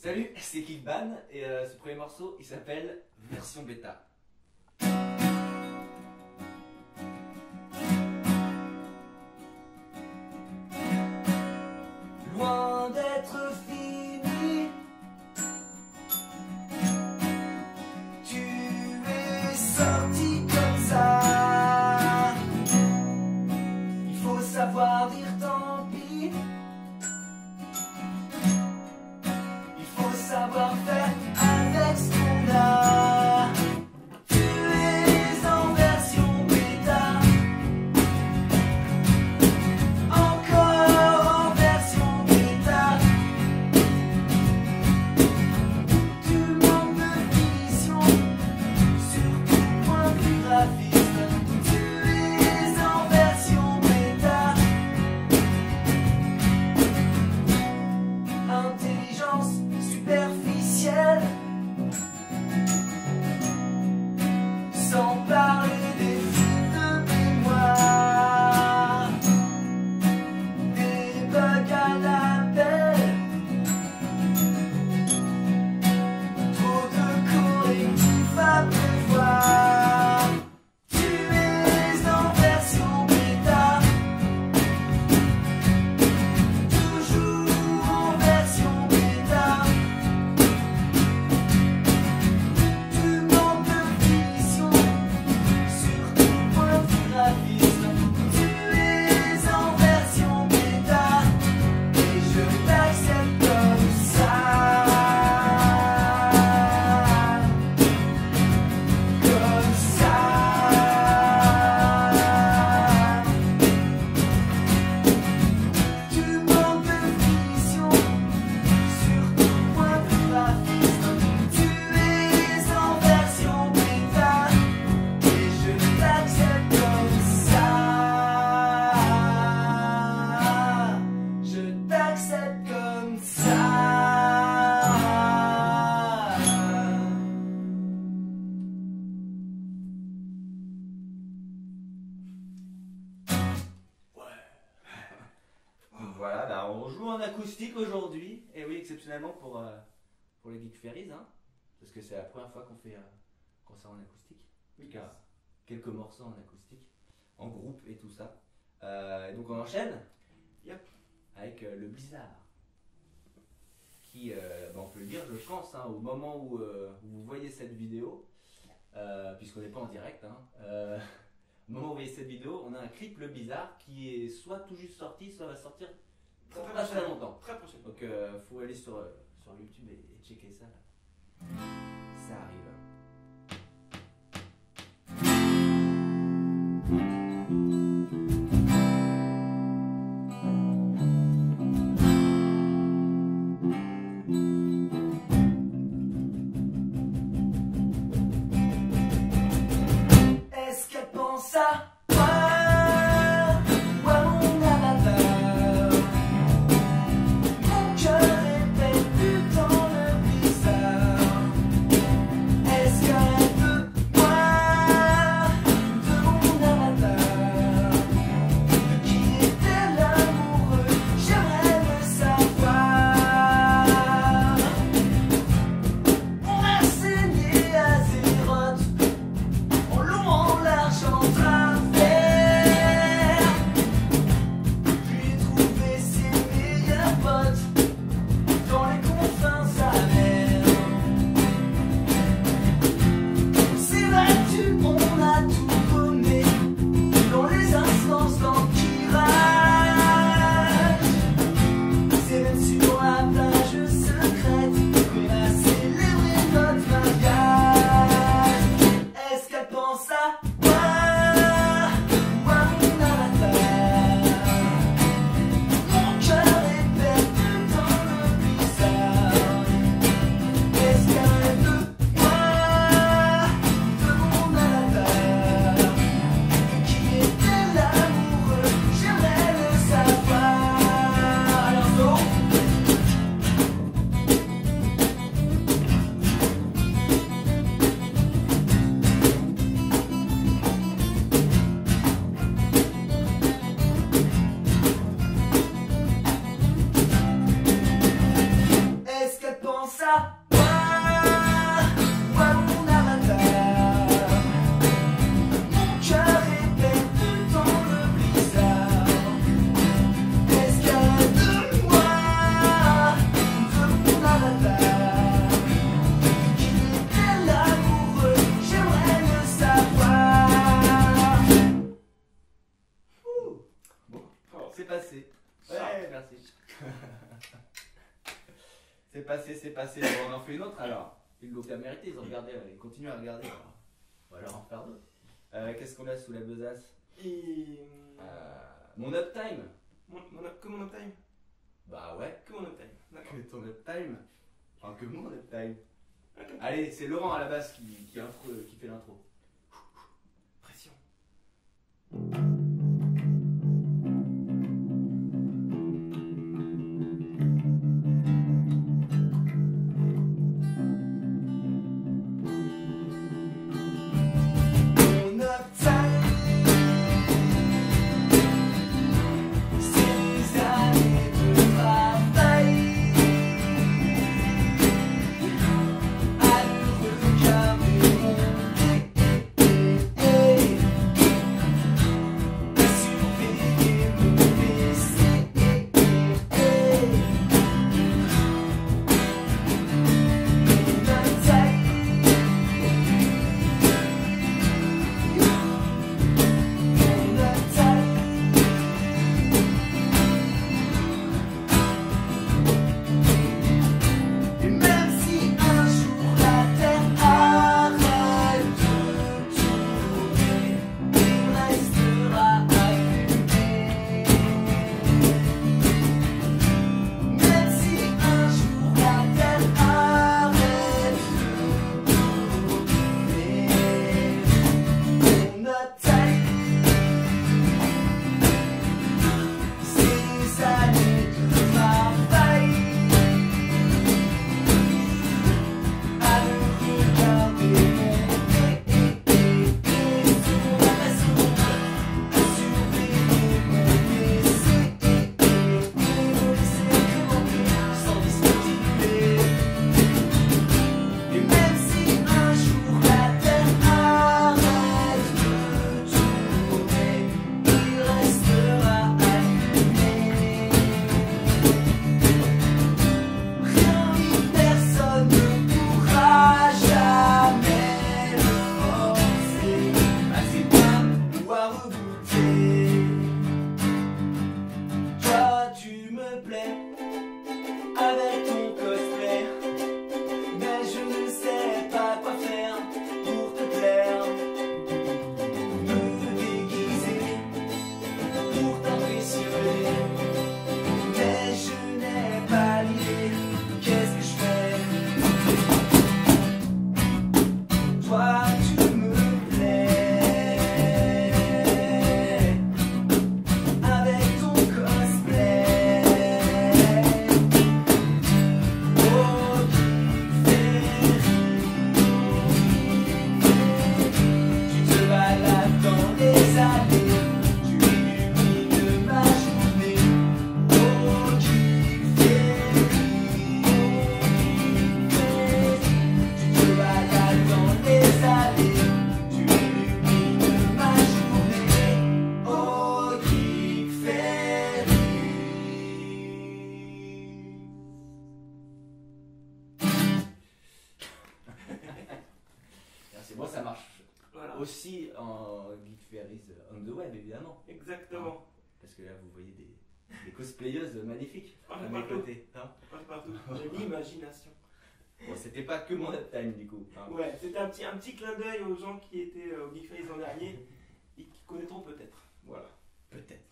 Salut, c'est Kickban et ce premier morceau il s'appelle Version Bêta. Loin d'être fini, tu es sorti comme ça. Il faut savoir dire tant pis. Il faut savoir faire avec ce qu'on a. Tu es en version bêta, encore en version bêta. Tu manques de finition sur ton point de vue graphiste. Tu es en version bêta. Intelligence superficielle, sans parler des fuites de mémoire, des bugs à l'appel, trop de correctifs à prévoir. Tu es en version bêta, toujours en version bêta. Tu manques de finition sur ton point de vue graphiste. Tu es en version bêta et je t'accepte comme ça. Comme ça. Tu manques de finition sur ton point de vue graphiste. Tu es en version bêta et je t'accepte comme ça. Je t'accepte comme ça. Voilà, bah on joue en acoustique aujourd'hui, et oui, exceptionnellement pour les Geek Ferries, hein, parce que c'est la première fois qu'on fait un concert en acoustique. Oui, car quelques morceaux en acoustique, en groupe et tout ça. Et donc on enchaîne. Yep. Avec le Blizzard, qui, bah, on peut le dire, je pense, hein, au moment où vous voyez cette vidéo, puisqu'on n'est pas en direct, hein, au moment où vous voyez cette vidéo, on a un clip Le Blizzard qui est soit tout juste sorti, soit va sortir pas très longtemps. Très prochain. Donc faut aller sur YouTube et checker ça. Là. Ça arrive. Est-ce qu'elle pense à moi ou à mon avatar? Mon cœur est perdu dans le blizzard. Est-ce passé. Ouais. Ouais, merci. C'est passé. Bon, on en fait une autre alors. Ils l'ont bien mérité, ils ont regardé, ils continuent à regarder. Alors. On va leur en faire d'autres. Qu'est-ce qu'on a sous la besace? Et. Mon uptime. Que mon uptime? Bah ouais. Que mon uptime. D'accord. Que ton uptime. Enfin, que mon uptime. Ok. Allez, c'est Laurent à la base qui fait l'intro. Pression. Aussi en Geek Fairies on the web évidemment. Exactement. Parce que là vous voyez des cosplayeuses magnifiques à mes Partout. côtés. Hein. Partout. De l'imagination. Bon, c'était pas que mon uptime du coup. Hein. Ouais, c'était un petit clin d'œil aux gens qui étaient au Geek Fairies l'an dernier et qui connaîtront peut-être. Voilà. Peut-être.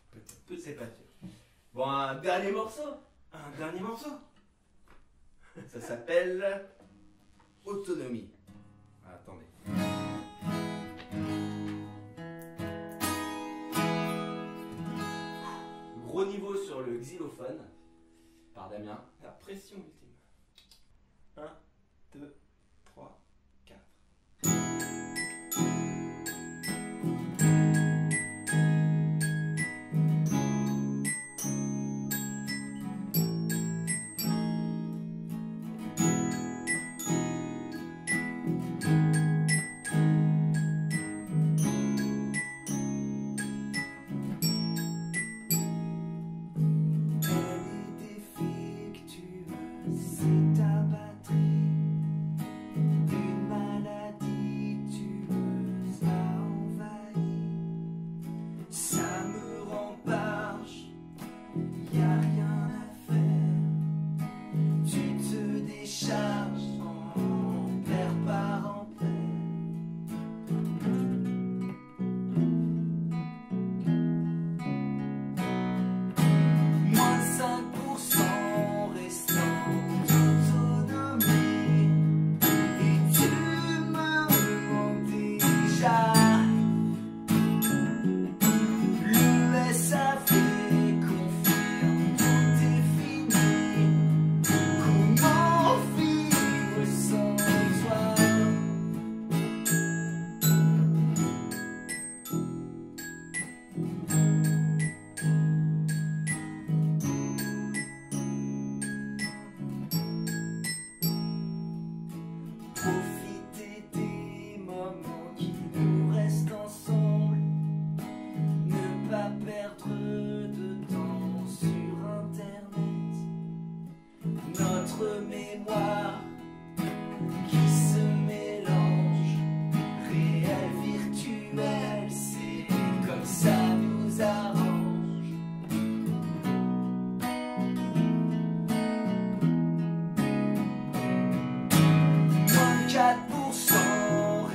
C'est pas sûr. Bon, un dernier morceau. Un dernier morceau. Ça s'appelle Autonomie. Ah, attendez. Gros niveau sur le xylophone par Damien. La pression ultime. 1, 2, 3, 4. C'est ta batterie. perdre de temps sur internet. Notre mémoire qui se mélange, réel, virtuel, c'est comme ça nous arrange. Moins de 4%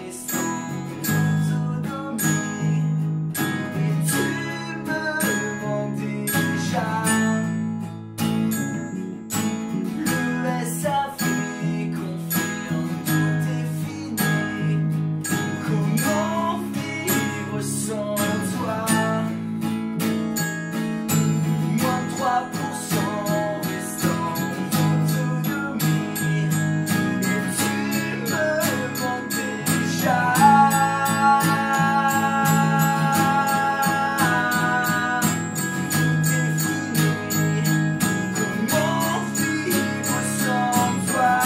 restant d'autonomie, et tu me demandes déjà. Le SAV confirme tout est fini. Comment vivre sans toi? Moins de 3% restant d'autonomie, et tu me demandes déjà. Tout est fini. Comment vivre sans toi?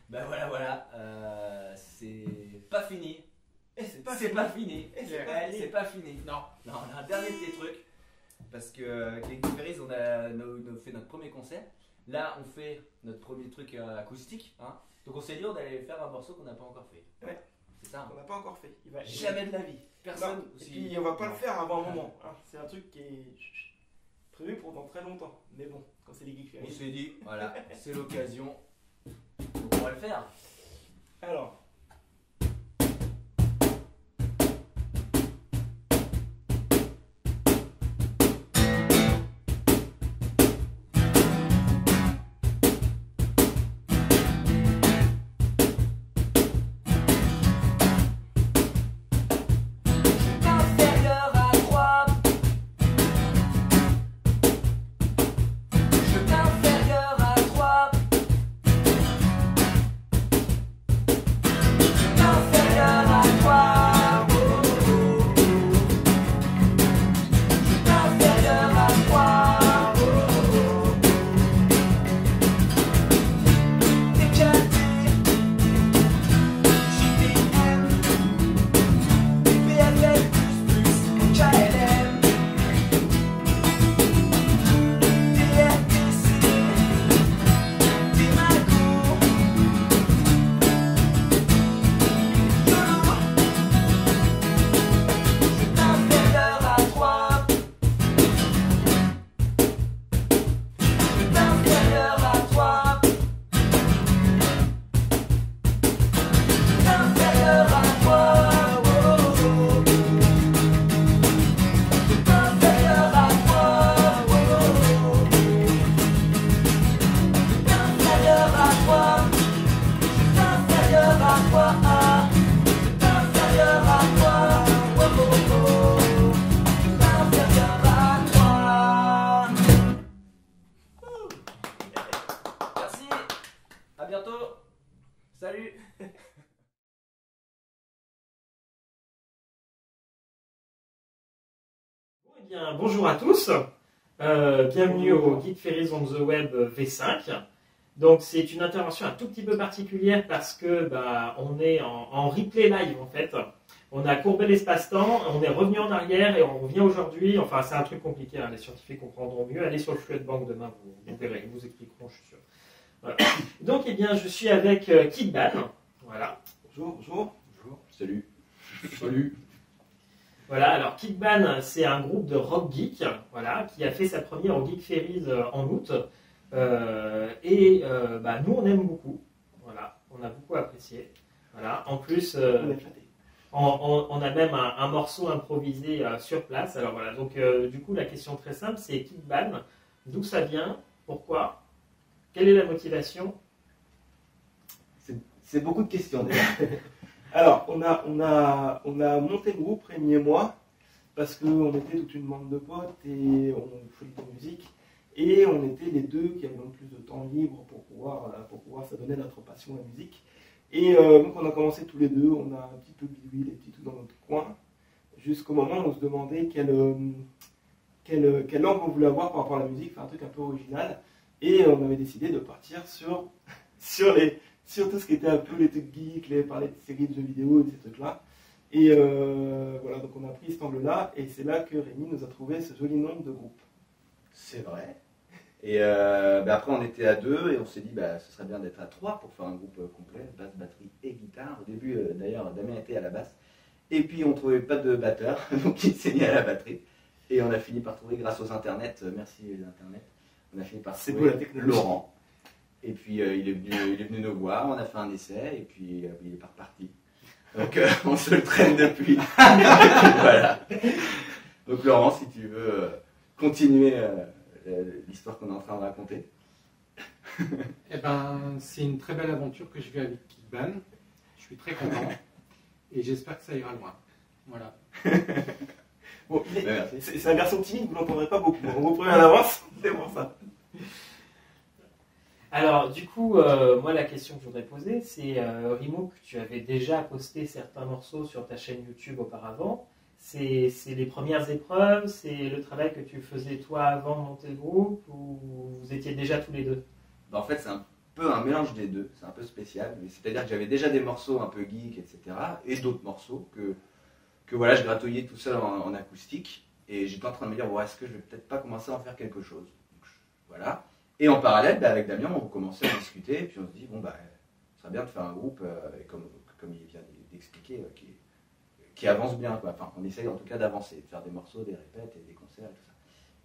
Ben voilà, c'est pas fini. Et c'est pas C'est fini. pas fini. Et c'est Ouais, pas fini. c'est pas fini. Non. Non, on a un dernier petit truc. Parce que avec les Geek Ferries, on a fait notre premier concert. Là, on fait notre premier truc acoustique. Hein. Donc on s'est dit, on allait faire un morceau qu'on n'a pas encore fait. Ouais. C'est ça. On n'a pas encore fait. Il va Jamais de la vie. Personne. Non. Et aussi. puis on va pas le faire avant un moment. Hein. C'est un truc qui est prévu pour dans très longtemps. Mais bon, quand c'est les Geek On Ferries. s'est dit, voilà, c'est l'occasion. Donc on va le faire. Alors. Inférieur à 3. Je suis inférieur à 3. Inférieur à 3. Oh, oh, oh. Je suis inférieur à 3. Oh, oh, oh. Éclaté. JDM. BFF plus KLM. DRTC. Démago. YOLO. Je suis inférieur à 3. Je suis inférieur à 3. Inférieur à 3. Oh, oh, oh. Je suis inférieur à 3. Oh, oh, oh. Inférieur à 3. Je suis inférieur à 3. Inférieur à 3. Oh, oh, oh. Inférieur à 3. Merci. À bientôt. Salut. Eh bien, bonjour à tous, bienvenue au Geek Ferries on the Web V5. Donc c'est une intervention un tout petit peu particulière parce que on est en replay live en fait. On a courbé l'espace-temps, on est revenu en arrière et on revient aujourd'hui. Enfin c'est un truc compliqué, hein, les scientifiques comprendront mieux. Allez sur le Fluid Bank demain, vous verrez, ils vous expliqueront, je suis sûr. Voilà. Donc eh bien je suis avec Kickban. Voilà. Bonjour, bonjour. Bonjour. Salut. Salut. Voilà, alors Kickban, c'est un groupe de rock geek, voilà, qui a fait sa première au Geek Ferries en août. Nous, on aime beaucoup. Voilà, on a beaucoup apprécié. Voilà, en plus, on a même un morceau improvisé sur place. Alors voilà, donc du coup, la question très simple, c'est Kickban, d'où ça vient, pourquoi Quelle est la motivation? C'est beaucoup de questions déjà. Alors, on a monté le groupe, Rémi et moi, parce qu'on était toute une bande de potes et on faisait de la musique. Et on était les deux qui avions le plus de temps libre pour pouvoir s'adonner à notre passion, la musique. Et donc on a commencé tous les deux, on a un petit peu bidouillé les petits trucs dans notre coin, jusqu'au moment où on se demandait quelle langue on voulait avoir par rapport à la musique, faire un truc un peu original. Et on avait décidé de partir sur tout ce qui était un peu les trucs geeks, parler de séries de jeux vidéo et ces trucs-là. Et voilà, donc on a pris cet angle-là, et c'est là que Rémi nous a trouvé ce joli nom de groupe. C'est vrai. Et après, on était à 2 et on s'est dit ce serait bien d'être à 3 pour faire un groupe complet, basse, batterie et guitare. Au début, d'ailleurs, Damien était à la basse. Et puis, on ne trouvait pas de batteur, donc il s'est mis à la batterie. Et on a fini par trouver, grâce aux internets, merci les internets, on a fini par trouver Laurent. Et puis, il est venu nous voir, on a fait un essai et puis il est pas reparti. Donc, on se le traîne depuis. Voilà. Donc, Laurent, si tu veux continuer l'histoire qu'on est en train de raconter. Eh ben, c'est une très belle aventure que je vis avec Kickban. Je suis très content et j'espère que ça ira loin. Voilà. Bon, c'est un garçon timide, vous ne l'entendrez pas beaucoup. On vous prévient à l'avance, c'est pour ça. Alors, du coup, moi, la question que je voudrais poser, c'est Rimo, que tu avais déjà posté certains morceaux sur ta chaîne YouTube auparavant. C'est les premières épreuves, c'est le travail que tu faisais toi avant de monter le groupe, ou vous étiez déjà tous les deux? En fait, c'est un peu un mélange des deux, c'est un peu spécial. C'est-à-dire que j'avais déjà des morceaux un peu geek, etc. et d'autres morceaux que voilà, je gratouillais tout seul en acoustique. Et j'étais en train de me dire, bon, est-ce que je vais peut-être pas commencer à en faire quelque chose? Donc, voilà. Et en parallèle, avec Damien, on commençait à discuter, et puis on se dit, bon, ça serait bien de faire un groupe, et comme il vient d'expliquer, qui avance bien, quoi. Enfin, on essaye en tout cas d'avancer, de faire des morceaux, des répètes et des concerts et tout ça.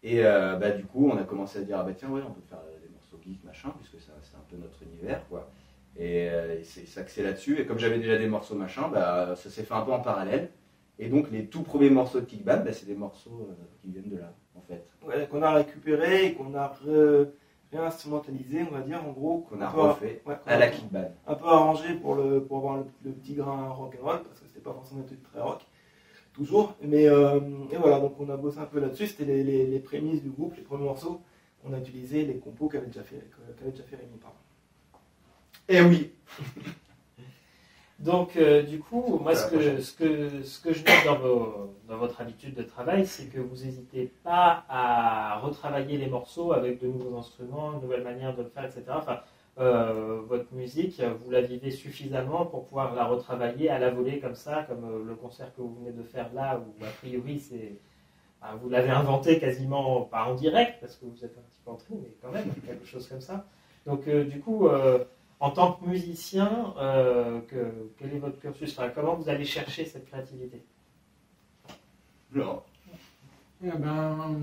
Et du coup, on a commencé à dire, tiens, ouais, on peut faire des morceaux geek, machin, puisque c'est un peu notre univers, quoi. Et c'est s'axer là-dessus. Et comme j'avais déjà des morceaux, machin, ça s'est fait un peu en parallèle. Et donc, les tout premiers morceaux de Kickban, c'est des morceaux qui viennent de là, en fait. Ouais, qu'on a récupéré et qu'on a réinstrumentalisé, on va dire, en gros. Qu'on a refait à la Kickban. Un peu arrangé pour avoir le petit grain rock'n'roll, parce que c'était pas forcément un truc très rock, toujours. Mais et voilà, donc on a bossé un peu là-dessus. C'était les prémices du groupe, les premiers morceaux. On a utilisé les compos qu'avait déjà fait Rémi, pardon. Eh oui. Donc, du coup, moi, ce que je note dans votre habitude de travail, c'est que vous n'hésitez pas à retravailler les morceaux avec de nouveaux instruments, une nouvelle manière de le faire, etc. Enfin, votre musique, vous la vivez suffisamment pour pouvoir la retravailler à la volée comme ça, comme le concert que vous venez de faire là, où a priori, vous l'avez inventé quasiment, pas en direct, parce que vous êtes un petit peu entré, mais quand même, quelque chose comme ça. Donc, du coup... en tant que musicien, quel est votre cursus? Enfin, comment vous allez chercher cette créativité? Non. Eh ben,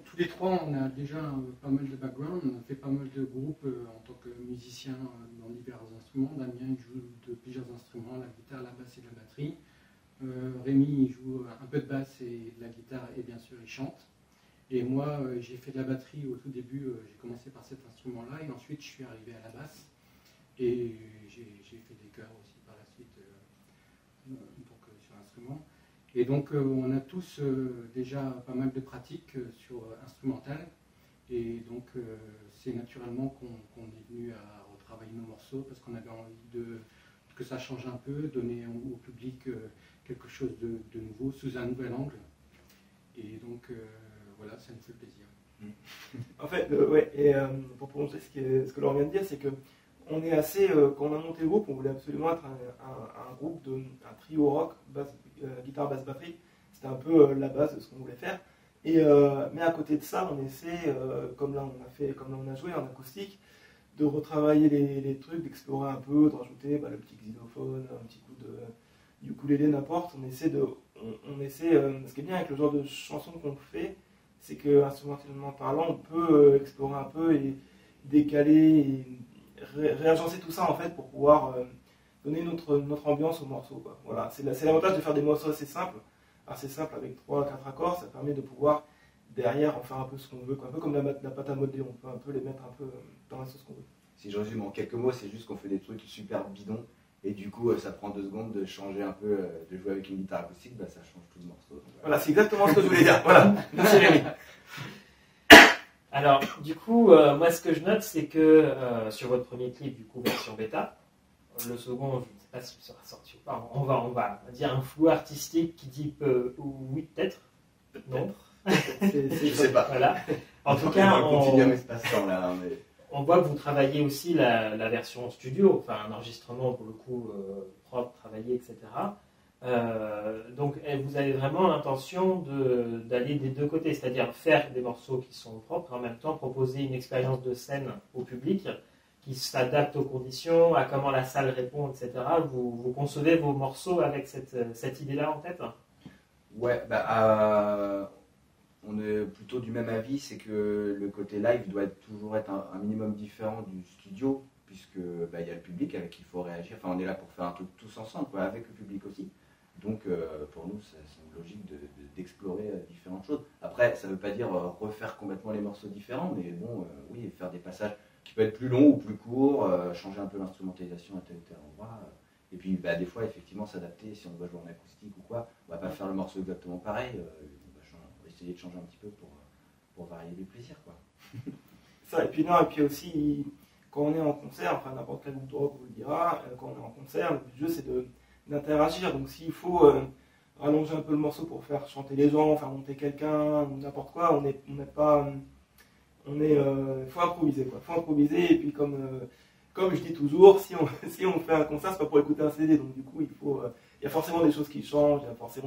tous les trois, on a déjà pas mal de background. On a fait pas mal de groupes en tant que musicien dans divers instruments. Damien joue de plusieurs instruments, la guitare, la basse et la batterie. Rémi joue un peu de basse et de la guitare et bien sûr il chante. Et moi, j'ai fait de la batterie au tout début, j'ai commencé par cet instrument-là, et ensuite je suis arrivé à la basse. Et j'ai fait des chœurs aussi par la suite sur l'instrument. Et donc on a tous déjà pas mal de pratiques sur instrumental. Et donc c'est naturellement qu'on est venu à retravailler nos morceaux, parce qu'on avait envie que ça change un peu, donner au public quelque chose de nouveau, sous un nouvel angle. Et donc... voilà, ça nous fait plaisir. En fait, pour prononcer ce que Laurent vient de dire, c'est que on est assez, quand on a monté le groupe, on voulait absolument être un groupe, un trio rock, guitare, basse, batterie. C'était un peu la base de ce qu'on voulait faire. Mais à côté de ça, on essaie, comme là on a joué en acoustique, de retravailler les trucs, d'explorer un peu, de rajouter le petit xylophone, un petit coup de ukulélé, n'importe. On essaie, ce qui est bien avec le genre de chanson qu'on fait, c'est que instrumentalement parlant, on peut explorer un peu et décaler et réagencer tout ça en fait pour pouvoir donner notre ambiance au morceau, quoi. Voilà, c'est l'avantage de faire des morceaux assez simples avec 3-4 accords. Ça permet de pouvoir derrière en faire un peu ce qu'on veut, quoi. Un peu comme la pâte à modeler, on peut un peu les mettre un peu dans la sauce qu'on veut. Si je résume en quelques mots, c'est juste qu'on fait des trucs super bidons. Et du coup, ça prend 2 secondes de changer un peu, de jouer avec une guitare acoustique, bah, ça change tout le morceau. Donc, Voilà, c'est exactement ce que je voulais dire. Voilà, merci Rémi. Alors, du coup, moi, ce que je note, c'est que sur votre premier clip, du coup, version bêta, le second, je ne sais pas s'il sera sorti ou pas, on va dire un flou artistique qui dit oui, peut-être, non. je sais pas. Voilà. En tout cas, on continue à espace-temps là. Mais... on voit que vous travaillez aussi la version studio, enfin un enregistrement pour le coup propre, travaillé, etc. Donc vous avez vraiment l'intention d'aller des deux côtés, c'est-à-dire faire des morceaux qui sont propres et en même temps proposer une expérience de scène au public qui s'adapte aux conditions, à comment la salle répond, etc. Vous concevez vos morceaux avec cette idée-là en tête? Ouais, on est plutôt du même avis, c'est que le côté live doit toujours être un minimum différent du studio, puisque y a le public avec qui il faut réagir. Enfin, on est là pour faire un truc tous ensemble, quoi, avec le public aussi. Donc, pour nous, c'est une logique d'explorer différentes choses. Après, ça ne veut pas dire refaire complètement les morceaux différents, mais bon, oui, faire des passages qui peuvent être plus longs ou plus courts, changer un peu l'instrumentalisation à tel ou tel endroit. Et puis, des fois, effectivement, s'adapter. Si on doit jouer en acoustique ou quoi, on ne va pas faire le morceau exactement pareil. On va essayer de changer un petit peu pour varier les plaisirs, quoi. Ça, et puis aussi, quand on est en concert, enfin n'importe quel groupe de rock vous le dira, quand on est en concert, le but du jeu c'est d'interagir. Donc s'il faut rallonger un peu le morceau pour faire chanter les gens, faire monter quelqu'un, n'importe quoi, faut improviser, quoi. Faut improviser. Et puis comme je dis toujours, si on fait un concert, c'est pas pour écouter un CD. Donc du coup, il y a forcément des choses qui changent,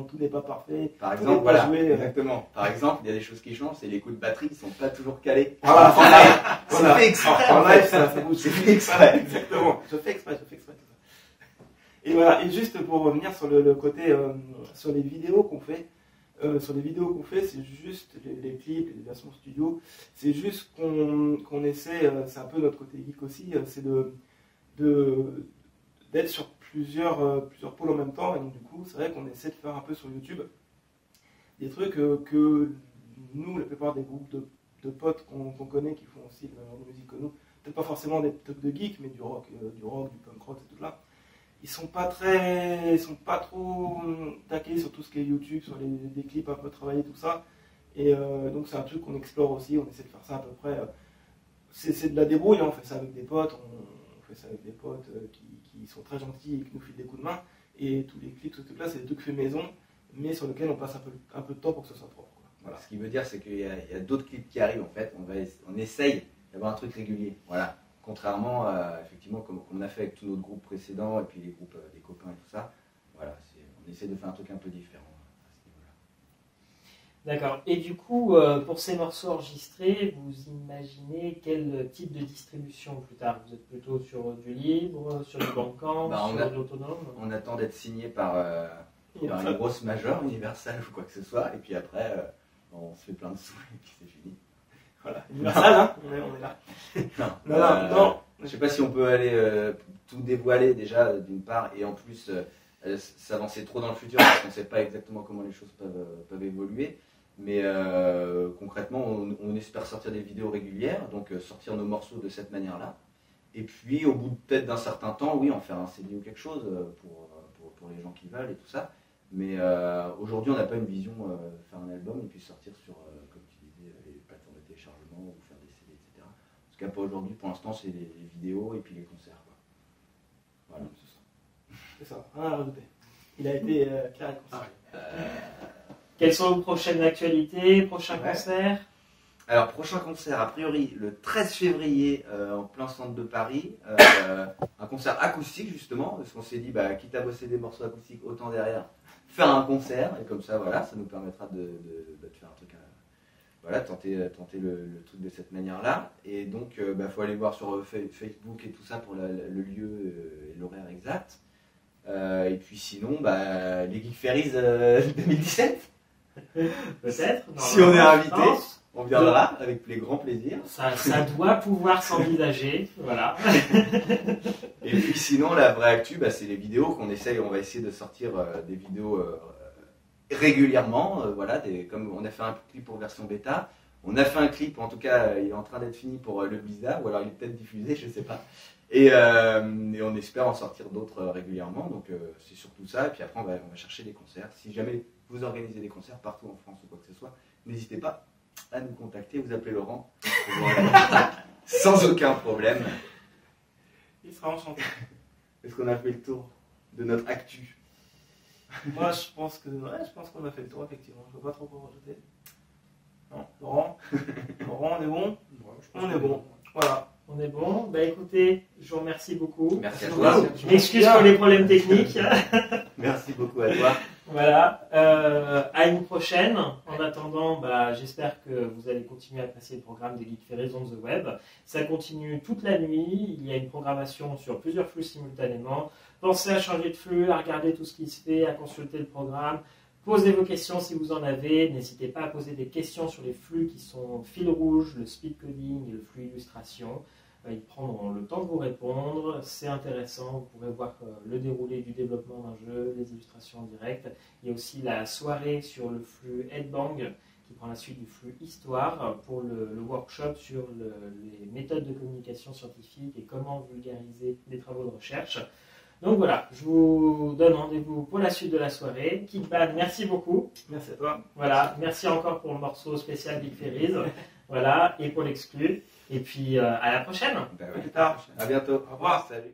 tout n'est pas parfait. Par exemple, voilà, exactement. Par exemple, il y a des choses qui changent, et les coups de batterie ne sont pas toujours calés. Voilà, c'est fait exprès. En live, ça bouge. C'est fait exprès, exactement. Je fais exprès tout ça. Et voilà, et juste pour revenir sur le côté, sur les vidéos qu'on fait, c'est juste les clips, les versions studio, c'est juste qu'on essaie, c'est un peu notre côté geek aussi, c'est d'être sur plusieurs pôles en même temps. Et donc du coup, c'est vrai qu'on essaie de faire un peu sur YouTube des trucs que nous, la plupart des groupes de potes qu'on connaît, qui font aussi le même genre de musique que nous, peut-être pas forcément des trucs de geek, mais du rock, du punk rock, c'est tout là. Ils sont pas trop taqués sur tout ce qui est YouTube, sur des clips un peu travaillés, tout ça. Et donc c'est un truc qu'on explore aussi, on essaie de faire ça à peu près. C'est de la débrouille, hein, on fait ça avec des potes, qui sont très gentils et qui nous filent des coups de main. Et tous les clips, ce truc-là, c'est des trucs faits maison, mais sur lesquels on passe un peu de temps pour que ce soit propre, quoi. Voilà. Ce qui veut dire, c'est qu'il y a d'autres clips qui arrivent, en fait. On essaye d'avoir un truc régulier. Voilà. Contrairement à, effectivement, comme on a fait avec tous nos groupes précédents, et puis les groupes des copains et tout ça. Voilà, on essaie de faire un truc un peu différent à ce niveau-là. D'accord. Et du coup, pour ces morceaux enregistrés, vous imaginez quel type de distribution plus tard? Vous êtes plutôt sur du libre, sur du Bandcamp, sur de l'autonome? On attend d'être signé par une grosse majeure, Universal ou quoi que ce soit, et puis après, on se fait plein de sous et puis c'est fini. Voilà, Universal, hein, on est là. Non. Je sais pas si on peut aller tout dévoiler déjà, d'une part, et en plus s'avancer trop dans le futur parce qu'on ne sait pas exactement comment les choses peuvent évoluer. Mais concrètement, on espère sortir des vidéos régulières, donc sortir nos morceaux de cette manière-là. Et puis, au bout peut-être d'un certain temps, oui, en faire un CD ou quelque chose pour les gens qui veulent et tout ça. Mais aujourd'hui, on n'a pas une vision faire un album et puis sortir sur, comme tu disais, les plateformes de téléchargement ou faire des CD, etc. En tout cas, pas aujourd'hui. Pour l'instant, c'est les vidéos et puis les concerts, quoi. Voilà. C'est ça, rien à rajouter. Il a été clair et concis. Quelles sont vos prochaines actualités, prochains concerts? Alors, prochain concert, a priori, le 13 février, en plein centre de Paris. Un concert acoustique, justement, parce qu'on s'est dit, quitte à bosser des morceaux acoustiques, autant derrière faire un concert. Et comme ça, voilà, ça nous permettra de faire un truc, tenter le truc de cette manière-là. Et donc, faut aller voir sur Facebook et tout ça pour le lieu et l'horaire exact. Et puis sinon, les Geek Ferries 2017. Peut-être. Si on est invité, on viendra avec les grands plaisirs. Ça doit pouvoir s'envisager, voilà. Et puis sinon, la vraie actu, c'est les vidéos qu'on essaye. On va essayer de sortir des vidéos régulièrement, voilà, comme on a fait un clip pour version bêta, on a fait un clip, en tout cas, il est en train d'être fini pour le Blizzard, ou alors il est peut-être diffusé, je ne sais pas. Et on espère en sortir d'autres régulièrement, donc c'est surtout ça. Et puis après, on va chercher des concerts. Si jamais vous organisez des concerts partout en France ou quoi que ce soit, n'hésitez pas à nous contacter, vous appelez Laurent, sans aucun problème. Il sera enchanté. Est-ce qu'on a fait le tour de notre actu? Moi, je pense qu'on a fait le tour, effectivement. Je ne veux pas trop quoi rajouter. Non, Laurent, on est bon? On est bon. Voilà. On est bon. Bah écoutez, je vous remercie beaucoup. Merci à toi. Je m'excuse pour les problèmes techniques. Merci beaucoup à toi. Voilà. À une prochaine. En attendant, bah, j'espère que vous allez continuer à apprécier le programme des Geek Ferries on the Web. Ça continue toute la nuit. Il y a une programmation sur plusieurs flux simultanément. Pensez à changer de flux, à regarder tout ce qui se fait, à consulter le programme. Posez vos questions si vous en avez. N'hésitez pas à poser des questions sur les flux qui sont fil rouge, le speed coding et le flux illustration. Ils prendront le temps de vous répondre. C'est intéressant. Vous pourrez voir le déroulé du développement d'un jeu, les illustrations en direct. Il y a aussi la soirée sur le flux Headbang qui prend la suite du flux Histoire pour le workshop sur les méthodes de communication scientifique et comment vulgariser les travaux de recherche. Donc voilà, je vous donne rendez-vous pour la suite de la soirée. Kitban, merci beaucoup. Merci à toi. Voilà, merci encore pour le morceau spécial Geek Ferries. Voilà, et pour l'exclu. Et puis à la prochaine. Ben ouais. Plus tard. À bientôt. Au revoir. Salut.